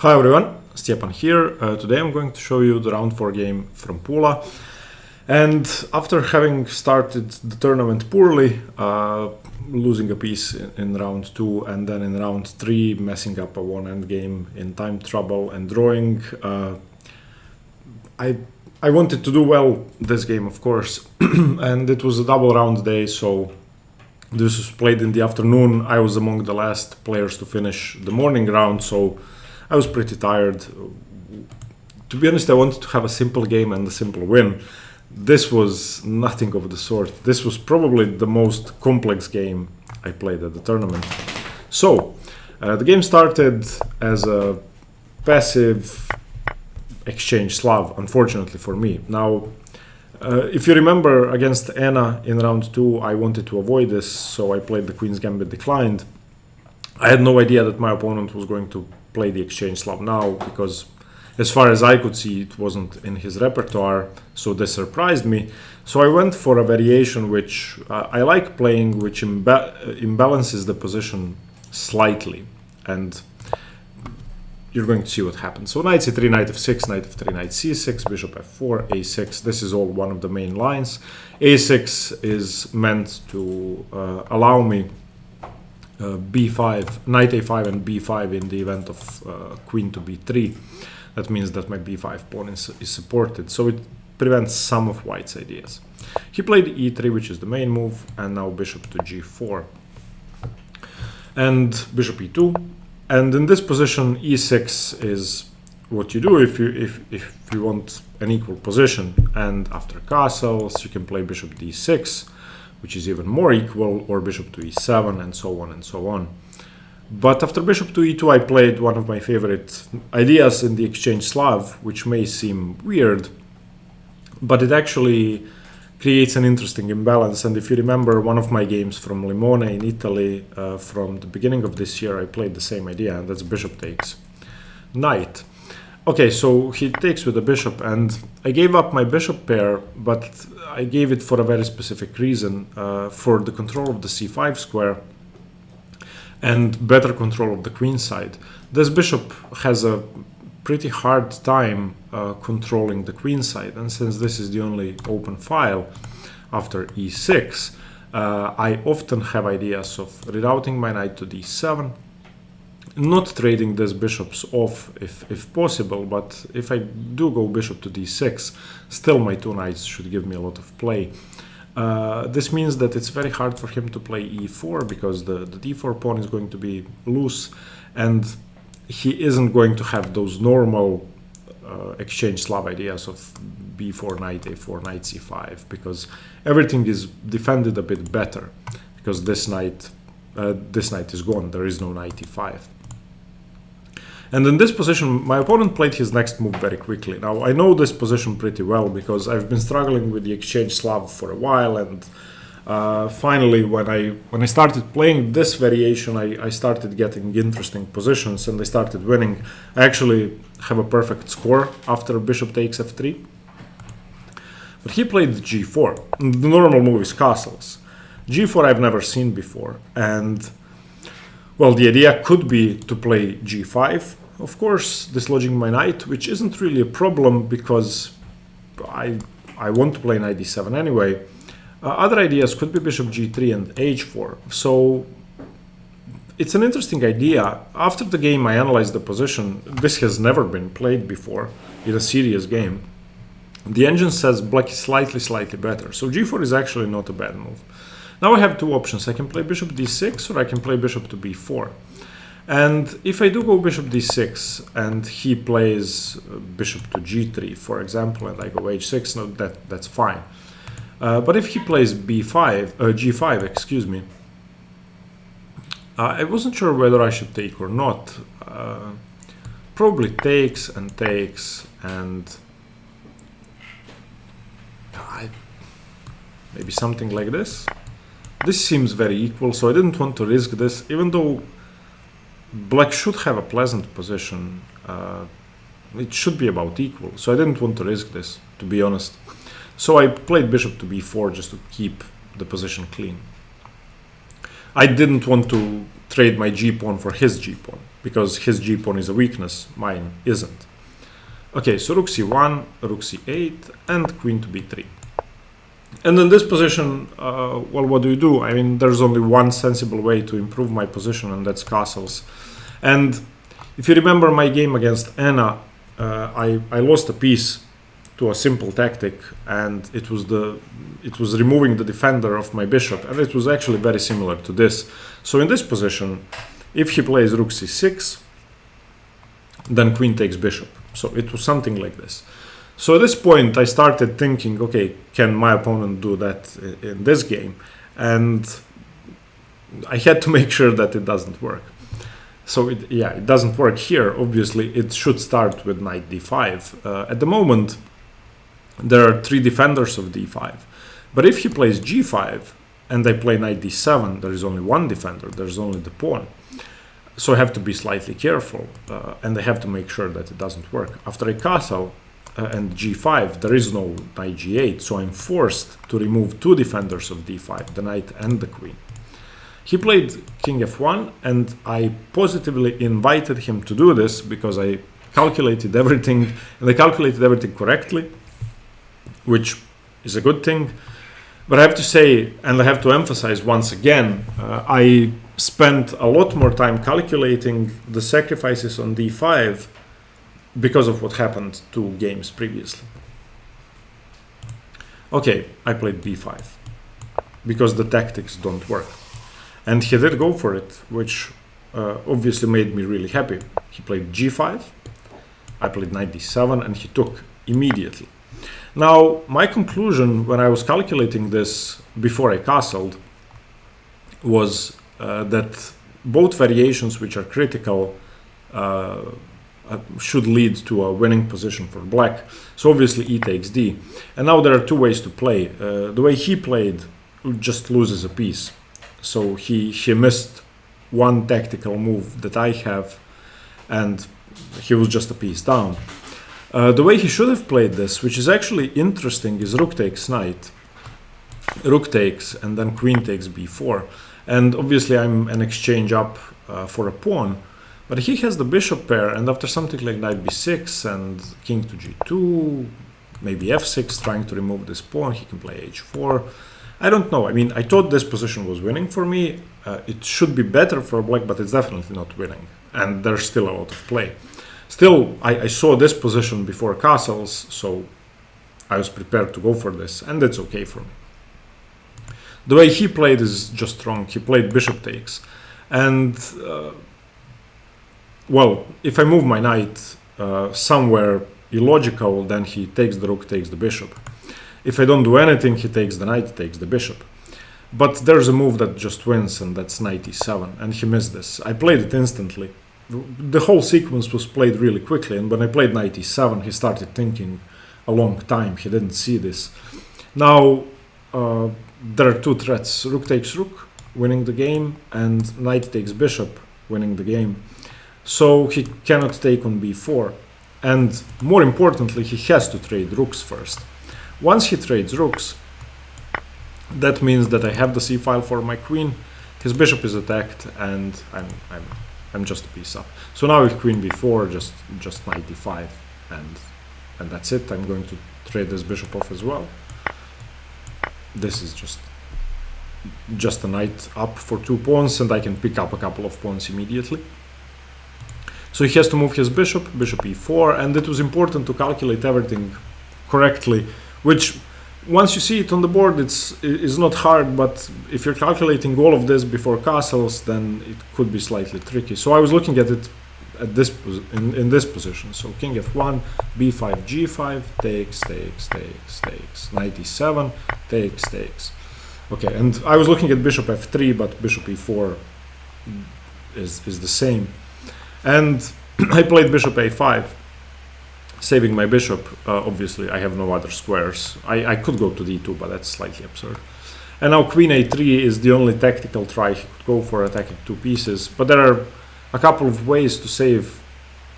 Hi everyone, Stepan here. Today I'm going to show you the round 4 game from Pula. And after having started the tournament poorly, losing a piece in round 2 and then in round 3 messing up a one endgame in time trouble and drawing, I wanted to do well this game, of course, and it was a double round day, so this was played in the afternoon. I was among the last players to finish the morning round, so I was pretty tired. To be honest, I wanted to have a simple game and a simple win. This was nothing of the sort. This was probably the most complex game I played at the tournament. So, the game started as a passive Exchange Slav, unfortunately for me. Now, if you remember, against Anna in round 2, I wanted to avoid this, so I played the Queen's Gambit declined. I had no idea that my opponent was going to play the Exchange Slav now, because as far as I could see, it wasn't in his repertoire, so this surprised me. So I went for a variation which I like playing, which imbalances the position slightly, and you're going to see what happens. So knight c3, knight f6, knight f3, knight c6, bishop f4, a6. This is all one of the main lines. a6 is meant to allow me b5, knight a5 and b5 in the event of queen to b3. That means that my b5 pawn is supported, so it prevents some of white's ideas. He played e3, which is the main move, and now bishop to g4 and bishop e2. And in this position, e6 is what you do if you want an equal position. And after castles, you can play bishop d6, which is even more equal, or bishop to e7, and so on and so on. But after bishop to e2, I played one of my favorite ideas in the Exchange Slav, which may seem weird, but it actually creates an interesting imbalance. And if you remember one of my games from Limone in Italy from the beginning of this year, I played the same idea, and that's bishop takes knight. Okay, so he takes with the bishop, and I gave up my bishop pair, but I gave it for a very specific reason, for the control of the c5 square and better control of the queen side. This bishop has a pretty hard time controlling the queen side, and since this is the only open file after e6, I often have ideas of rerouting my knight to d7, not trading these bishops off if possible, but if I do go bishop to d6, still my two knights should give me a lot of play. This means that it's very hard for him to play e4, because the d4 pawn is going to be loose, and he isn't going to have those normal Exchange Slav ideas of b4, knight a4, knight c5, because everything is defended a bit better, because this knight is gone. There is no knight e5. And in this position, my opponent played his next move very quickly. Now, I know this position pretty well, because I've been struggling with the Exchange Slav for a while, and finally, when I started playing this variation, I started getting interesting positions, and I started winning. I actually have a perfect score after bishop takes f3. But he played g4. The normal move is castles. g4 I've never seen before, and well, the idea could be to play g5, of course, dislodging my knight, which isn't really a problem, because I want to play knight d7 anyway. Other ideas could be bishop g3 and h4. So it's an interesting idea. After the game, I analyzed the position. This has never been played before in a serious game. The engine says black is slightly better, so g4 is actually not a bad move. Now I have two options. I can play bishop d6, or I can play bishop to b4. And if I do go bishop d6 and he plays bishop to g3, for example, and I go h6, no, that's fine. But if he plays g5, excuse me, I wasn't sure whether I should take or not. Probably takes, and maybe something like this. This seems very equal, so I didn't want to risk this, even though black should have a pleasant position. It should be about equal, so I didn't want to risk this, to be honest. So I played bishop to b4 just to keep the position clean. I didn't want to trade my g-pawn for his g-pawn. because his g pawn is a weakness, mine isn't. Okay, so rook c1, rook c8, and queen to b3. And in this position, well, what do? I mean, there's only one sensible way to improve my position, and that's castles. And if you remember my game against Anna, I lost a piece to a simple tactic, and it was removing the defender of my bishop, and it was actually very similar to this. So in this position, if he plays rook c6, then queen takes bishop. So it was something like this. So at this point, I started thinking, okay, can my opponent do that in this game? And I had to make sure that it doesn't work. So it doesn't work here. Obviously, it should start with knight d5. At the moment, there are 3 defenders of d5. But if he plays g5 and I play knight d7, there is only one defender. There's only the pawn. So I have to be slightly careful, and I have to make sure that it doesn't work. After I castle and g5, there is no knight g8, so I'm forced to remove 2 defenders of d5, the knight and the queen. He played king f1, and I positively invited him to do this because I calculated everything, and I calculated everything correctly, which is a good thing. But I have to say, and I have to emphasize once again, I spent a lot more time calculating the sacrifices on d5 because of what happened 2 games previously. Okay, I played b5 because the tactics don't work. And he did go for it, which obviously made me really happy. He played g5, I played knight d7, and he took immediately. Now, my conclusion when I was calculating this before I castled was that both variations which are critical should lead to a winning position for black. So obviously e takes d. And now there are 2 ways to play. The way he played just loses a piece. So he missed one tactical move that I have, and he was just a piece down. The way he should have played this, which is actually interesting, is rook takes knight, rook takes, and then queen takes b4. And obviously I'm an exchange up for a pawn, but he has the bishop pair, and after something like knight b6 and king to g2, maybe f6, trying to remove this pawn, he can play h4. I don't know. I mean, I thought this position was winning for me. It should be better for black, but it's definitely not winning. And there's still a lot of play. Still, I saw this position before castles, so I was prepared to go for this, and it's okay for me. The way he played is just wrong. He played bishop takes. And, well, if I move my knight somewhere illogical, then he takes the rook, takes the bishop. If I don't do anything, he takes the knight, takes the bishop. But there's a move that just wins, and that's knight e7, and he missed this. I played it instantly. The whole sequence was played really quickly, and when I played knight e7, he started thinking a long time. He didn't see this. Now, there are 2 threats. Rook takes rook, winning the game, and knight takes bishop, winning the game. So he cannot take on b4. And more importantly, he has to trade rooks first. Once he trades rooks, that means that I have the c-file for my queen, his bishop is attacked, and I'm just a piece up. So now with queen b4, just knight d5, and that's it. I'm going to trade this bishop off as well. This is just a knight up for 2 pawns, and I can pick up a couple of pawns immediately. So he has to move his bishop e4, and it was important to calculate everything correctly, which once you see it on the board, it's not hard, but if you're calculating all of this before castles, then it could be slightly tricky. So I was looking at it at this in this position. So king f1, b5, g5, takes, knight e7, takes. Okay, and I was looking at bishop f3, but bishop e4 is the same. And I played bishop a5, saving my bishop. Obviously, I have no other squares. I could go to d2, but that's slightly absurd. And now queen a3 is the only tactical try he could go for, attacking 2 pieces. But there are a couple of ways to save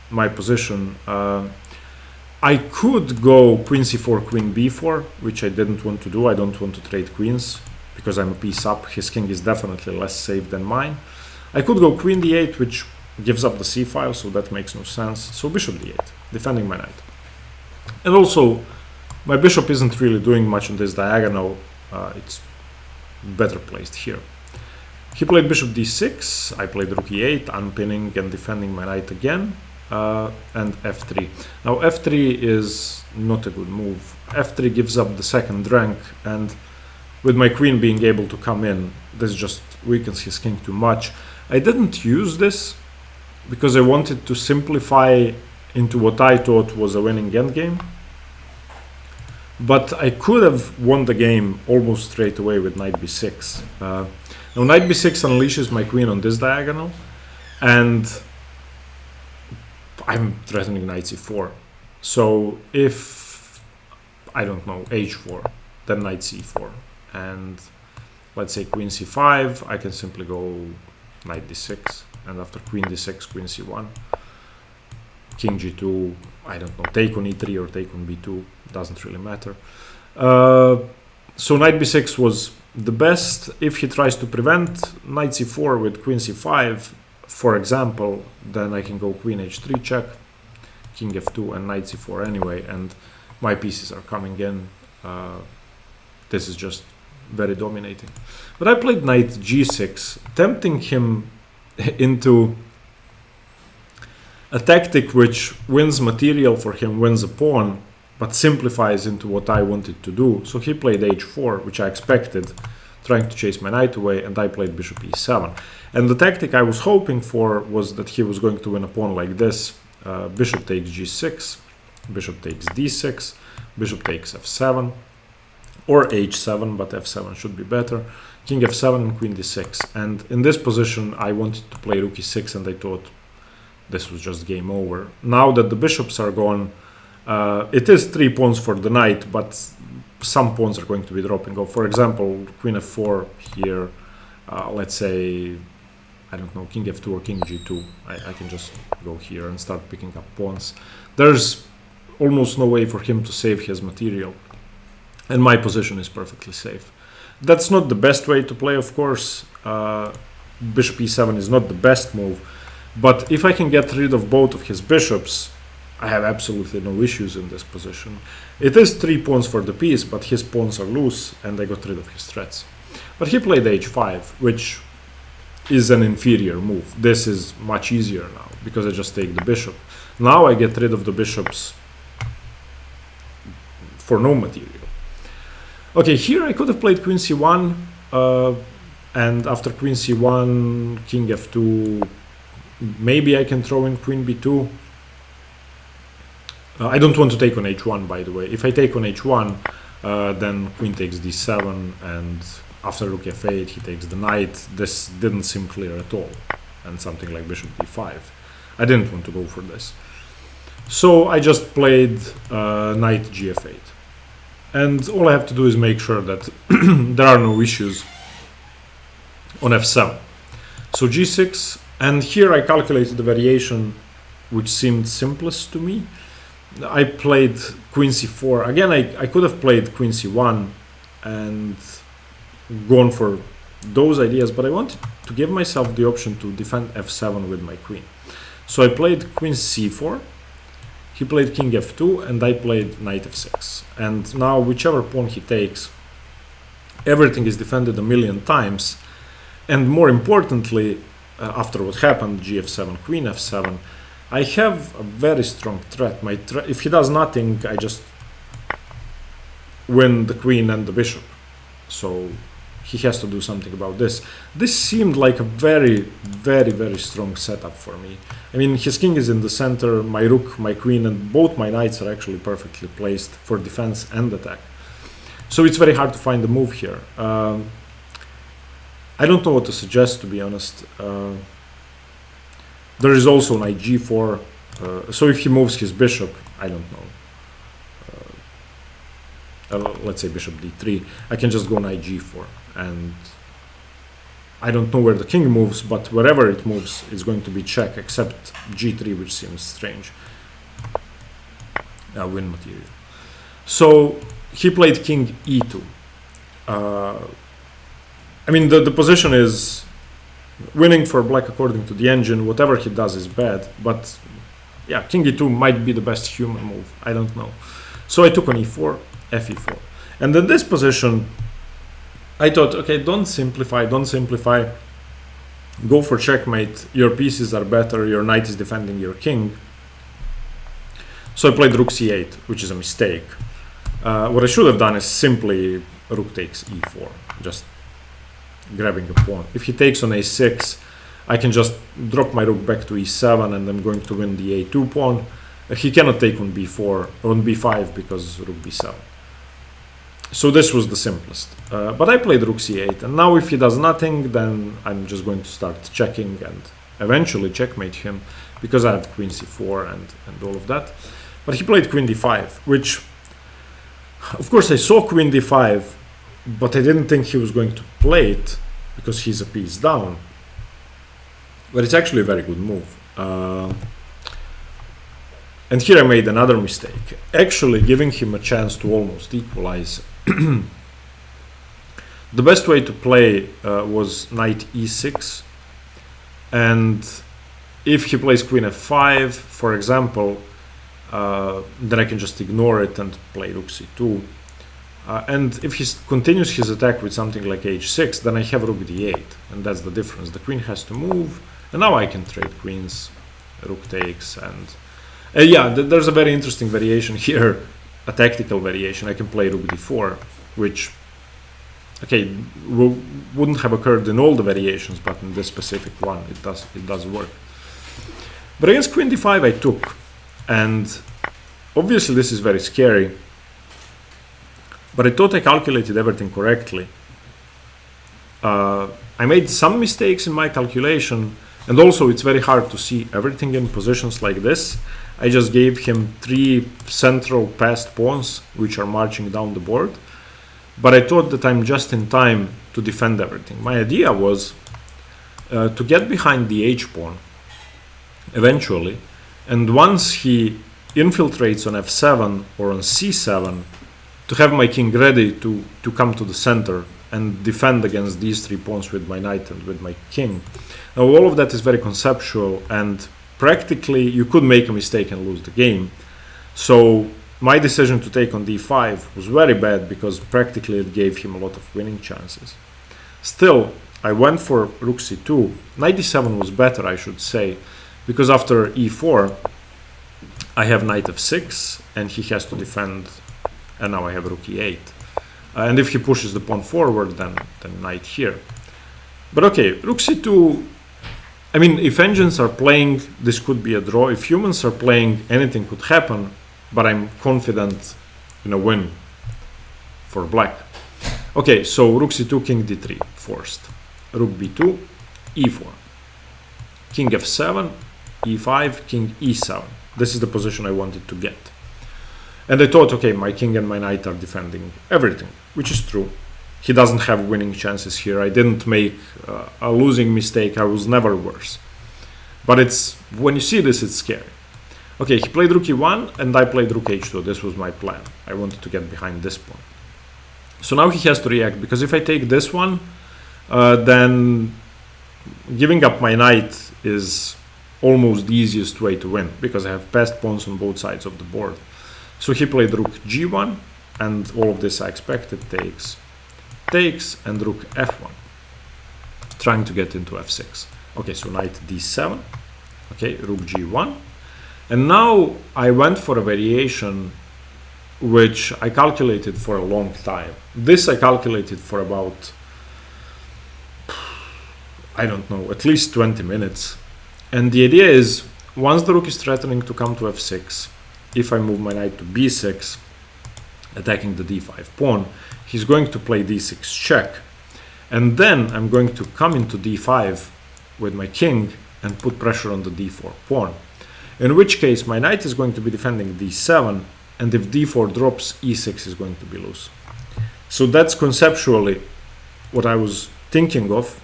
my position. I could go queen c4, queen b4, which I didn't want to do. I don't want to trade queens because I'm a piece up. His king is definitely less safe than mine. I could go queen d8, which gives up the c file, so that makes no sense. So bishop d8, defending my knight. And also, my bishop isn't really doing much on this diagonal. It's better placed here. He played bishop d6, I played rook e8, unpinning and defending my knight again, and f3. Now f3 is not a good move. f3 gives up the second rank, and with my queen being able to come in, this just weakens his king too much. I didn't use this because I wanted to simplify into what I thought was a winning endgame. But I could have won the game almost straight away with knight b6. Now knight b6 unleashes my queen on this diagonal, and I'm threatening knight c4. So if, I don't know, h4, then knight c4. And let's say queen c5, I can simply go knight d6. And after queen d6, queen c1. King g2, I don't know, take on e3 or take on b2, doesn't really matter. So knight b6 was the best. If he tries to prevent knight c4 with queen c5, for example, then I can go queen h3 check, king f2 and knight c4 anyway, and my pieces are coming in. This is just very dominating. But I played knight g6, tempting him into a tactic which wins material for him, wins a pawn, but simplifies into what I wanted to do. So he played h4, which I expected, trying to chase my knight away, and I played bishop e7. And the tactic I was hoping for was that he was going to win a pawn like this. Bishop takes g6, bishop takes d6, bishop takes f7, or h7, but f7 should be better. King f7 and queen d6. And in this position, I wanted to play rook e6, and I thought this was just game over. Now that the bishops are gone, it is 3 pawns for the knight, but some pawns are going to be dropping off. For example, queen f4 here, let's say, I don't know, king f2 or king g2. I can just go here and start picking up pawns. There's almost no way for him to save his material, and my position is perfectly safe. That's not the best way to play, of course. Bishop e7 is not the best move, but if I can get rid of both of his bishops, I have absolutely no issues in this position. It is 3 pawns for the piece, but his pawns are loose, and I got rid of his threats. But he played h5, which is an inferior move. This is much easier now, because I just take the bishop. Now I get rid of the bishops for no material. Okay, here I could have played queen c1, and after queen c1, king f2, maybe I can throw in queen b2. I don't want to take on h1, by the way. If I take on h1, then queen takes d7, and after rook f8, he takes the knight. This didn't seem clear at all, and something like bishop d5. I didn't want to go for this. So I just played knight gf8. And all I have to do is make sure that there are no issues on f7. So g6, and here I calculated the variation which seemed simplest to me. I played queen c4. Again, I could have played queen c1 and gone for those ideas, but I wanted to give myself the option to defend f7 with my queen. So I played queen c4. He played king f2, and I played knight f6. And now whichever pawn he takes, everything is defended a million times. And more importantly, after what happened, gf7, queen f7, I have a very strong threat. If he does nothing, I just win the queen and the bishop. So he has to do something about this. This seemed like a very, very, very strong setup for me. I mean, his king is in the center, my rook, my queen, and both my knights are actually perfectly placed for defense and attack. So it's very hard to find a move here. I don't know what to suggest, to be honest. There is also knight g4. So if he moves his bishop, I don't know. Let's say bishop d3. I can just go knight g4. And I don't know where the king moves, but wherever it moves, it's going to be check, except g3, which seems strange. Win material. So he played king e2. I mean, the position is winning for black according to the engine. Whatever he does is bad, but yeah, king e2 might be the best human move. I don't know. So I took on e4, fe4. And in this position, I thought, okay, don't simplify. Go for checkmate. Your pieces are better. Your knight is defending your king. So I played rook c8, which is a mistake. What I should have done is simply rook takes e4, just grabbing a pawn. If he takes on a6, I can just drop my rook back to e7 and I'm going to win the a2 pawn. He cannot take on b4 or on b5 because rook b7. So this was the simplest. But I played rook c8, and now if he does nothing, then I'm just going to start checking and eventually checkmate him because I have queen c4 and all of that. But he played queen d5, which, of course, I saw queen d5, but I didn't think he was going to play it because he's a piece down. But it's actually a very good move. And here I made another mistake, actually giving him a chance to almost equalize. The best way to play was knight e6, and if he plays queen f5, for example, then I can just ignore it and play rook c2. And if he continues his attack with something like h6, then I have rook d8, and that's the difference. The queen has to move, and now I can trade queens, rook takes, and yeah, there's a very interesting variation here, a tactical variation. I can play rook d4, which, okay, wouldn't have occurred in all the variations, but in this specific one, it does work. But against queen d5, I took, and obviously this is very scary. But I thought I calculated everything correctly. I made some mistakes in my calculation, and also it's very hard to see everything in positions like this. I just gave him 3 central passed pawns, which are marching down the board. But I thought that I'm just in time to defend everything. My idea was to get behind the h-pawn eventually, and once he infiltrates on f7 or on c7, to have my king ready to come to the center and defend against these 3 pawns with my knight and with my king. Now all of that is very conceptual, and practically you could make a mistake and lose the game. So my decision to take on d5 was very bad because practically it gave him a lot of winning chances. Still, I went for rook c2. Knight d7 was better, I should say, because after e4 I have knight f6 and he has to defend, and now I have rook e8. And if he pushes the pawn forward, then knight here. But okay, rook c2, I mean, if engines are playing, this could be a draw. If humans are playing, anything could happen, but I'm confident in a win for black. Okay, so rook c2, king d3, forced. Rook b2, e4. King f7, e5, king e7. This is the position I wanted to get. And I thought, okay, my king and my knight are defending everything, which is true. He doesn't have winning chances here. I didn't make a losing mistake. I was never worse. But it's, when you see this, it's scary. Okay, he played rook e1 and I played rook h2. This was my plan. I wanted to get behind this pawn. So now he has to react, because if I take this one, then giving up my knight is almost the easiest way to win, because I have passed pawns on both sides of the board. So he played rook g1, and all of this I expected, takes, and rook f1, trying to get into f6. Okay, so knight d7, okay, rook g1, and now I went for a variation which I calculated for a long time. This I calculated for about, I don't know, at least 20 minutes. And the idea is, once the rook is threatening to come to f6, if I move my knight to b6, attacking the d5 pawn, he's going to play d6 check. And then I'm going to come into d5 with my king and put pressure on the d4 pawn. In which case, my knight is going to be defending d7, and if d4 drops, e6 is going to be loose. So that's conceptually what I was thinking of.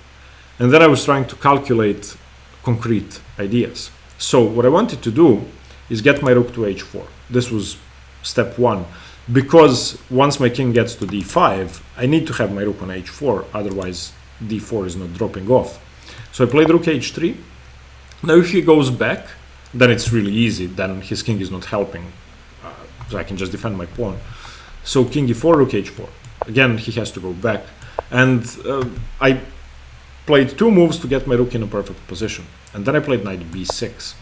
And then I was trying to calculate concrete ideas. So what I wanted to do is get my rook to h4. This was step 1. Because once my king gets to d5, I need to have my rook on h4, otherwise d4 is not dropping off. So I played rook h3. Now if he goes back, then it's really easy. Then his king is not helping. So I can just defend my pawn. So king e4, rook h4. Again, he has to go back. And I played 2 moves to get my rook in a perfect position. And then I played knight b6.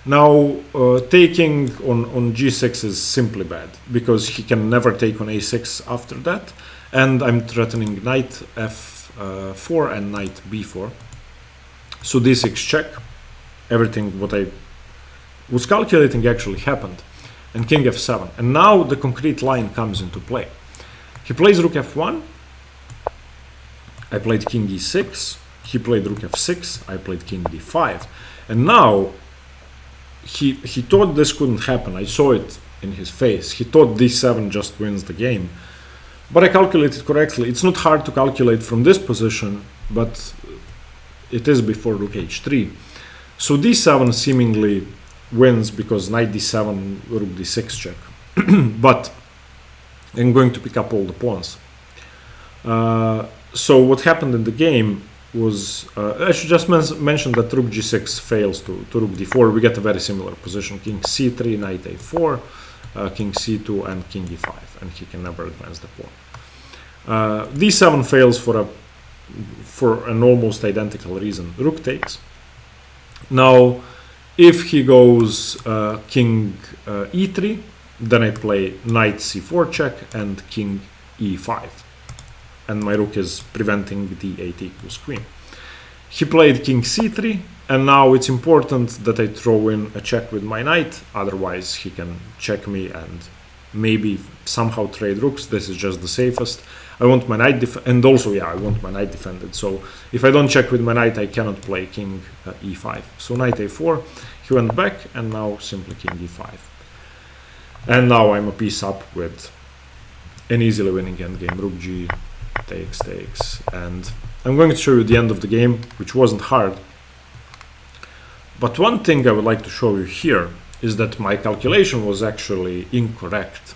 Now, taking on g6 is simply bad, because he can never take on a6 after that. And I'm threatening knight f4 and knight b4. So d6 check. Everything what I was calculating actually happened. And king f7. And now the concrete line comes into play. He plays rook f1. I played king e6. He played rook f6. I played king d5. And now he thought this couldn't happen. I saw it in his face. He thought d7 just wins the game. But I calculated correctly. It's not hard to calculate from this position, but it is before rook h3. So d7 seemingly wins because knight d7, rook d6 check. But I'm going to pick up all the pawns. So what happened in the game was, I should just mention that rook g6 fails to rook d4. We get a very similar position. King c3, knight a4, king c2, and king e5. And he can never advance the pawn. d7 fails for an almost identical reason. Rook takes. Now, if he goes king e3, then I play knight c4 check and king e5. And my rook is preventing d8 equals queen. He played king c3, and now it's important that I throw in a check with my knight, otherwise he can check me and maybe somehow trade rooks. This is just the safest. I want my knight and also, yeah, I want my knight defended. So if I don't check with my knight, I cannot play king e5. So knight a4, he went back, and now simply king e5. And now I'm a piece up with an easily winning endgame. Rook g takes, and I'm going to show you the end of the game, which wasn't hard. But one thing I would like to show you here is that my calculation was actually incorrect.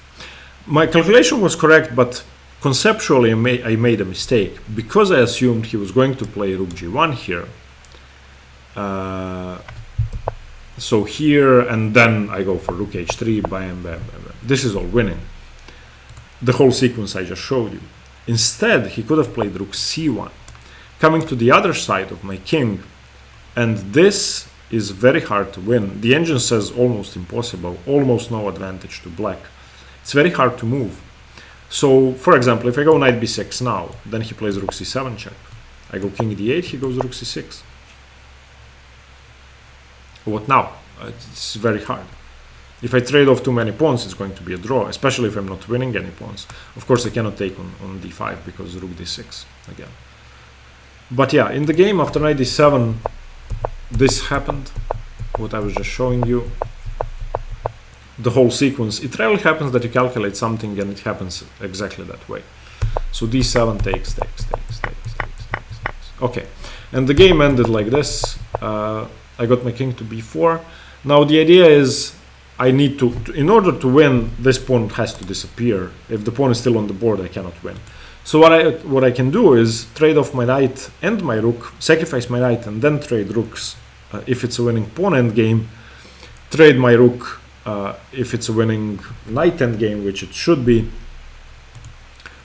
My calculation was correct, but conceptually I made a mistake, because I assumed he was going to play rook g1 here. So here, and then I go for rook h3, bam, bam, bam, bam. This is all winning. The whole sequence I just showed you. Instead, he could have played rook c1, coming to the other side of my king, and this is very hard to win. The engine says almost impossible, almost no advantage to black. It's very hard to move. So, for example, if I go knight b6 now, then he plays rook c7 check. I go king d8, he goes rook c6. What now? It's very hard. If I trade off too many pawns, it's going to be a draw, especially if I'm not winning any pawns. Of course, I cannot take on d5 because rook d6 again. But yeah, in the game after knight d7, this happened, what I was just showing you. The whole sequence. It rarely happens that you calculate something and it happens exactly that way. So d7 takes. Okay, and the game ended like this. I got my king to b4. Now the idea is I need to, in order to win, this pawn has to disappear. If the pawn is still on the board, I cannot win. So what I can do is trade off my knight and my rook, sacrifice my knight, and then trade rooks if it's a winning pawn endgame. Trade my rook if it's a winning knight endgame, which it should be,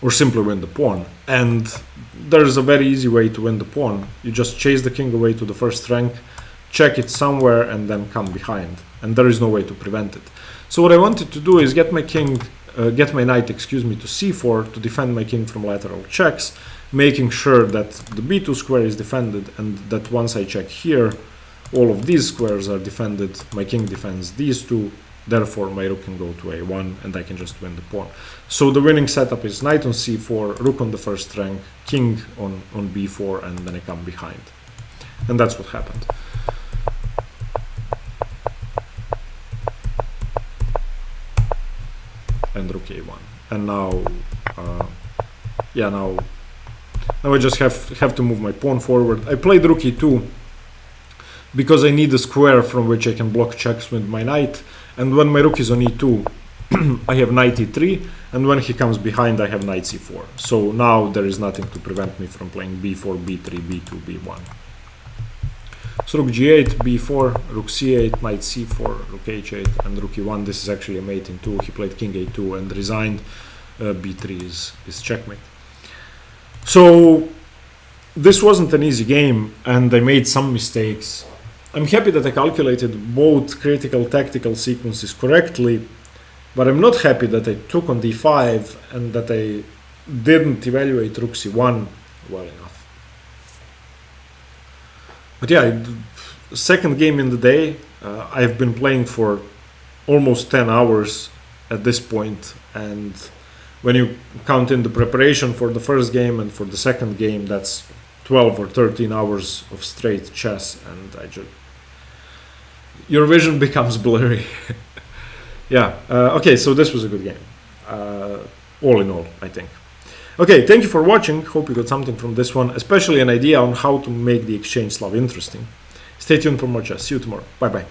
or simply win the pawn. And there's a very easy way to win the pawn. You just chase the king away to the first rank, check it somewhere, and then come behind. And there is no way to prevent it. So what I wanted to do is get my knight, excuse me, to c4 to defend my king from lateral checks, making sure that the b2 square is defended, and that once I check here, all of these squares are defended. My king defends these two, therefore my rook can go to a1, and I can just win the pawn. So the winning setup is knight on c4, rook on the first rank, king on b4, and then I come behind. And that's what happened. And rook a1, and now now I just have to move my pawn forward. I played rook e2 because I need a square from which I can block checks with my knight, and when my rook is on e2 I have knight e3, and when he comes behind I have knight c4. So now there is nothing to prevent me from playing b4, b3, b2, b1. So rook g8, b4, rook c8, knight c4, rook h8, and rook e1. This is actually a mate in 2. He played king a2 and resigned. b3 is checkmate. So this wasn't an easy game, and I made some mistakes. I'm happy that I calculated both critical tactical sequences correctly, but I'm not happy that I took on d5 and that I didn't evaluate rook c1 well enough. But yeah, second game in the day. I've been playing for almost 10 hours at this point, and when you count in the preparation for the first game and for the second game, that's 12 or 13 hours of straight chess, and your vision becomes blurry. Yeah, okay, so this was a good game, all in all, I think. Okay, thank you for watching. Hope you got something from this one, especially an idea on how to make the Exchange Slav interesting. Stay tuned for more chess. See you tomorrow. Bye bye.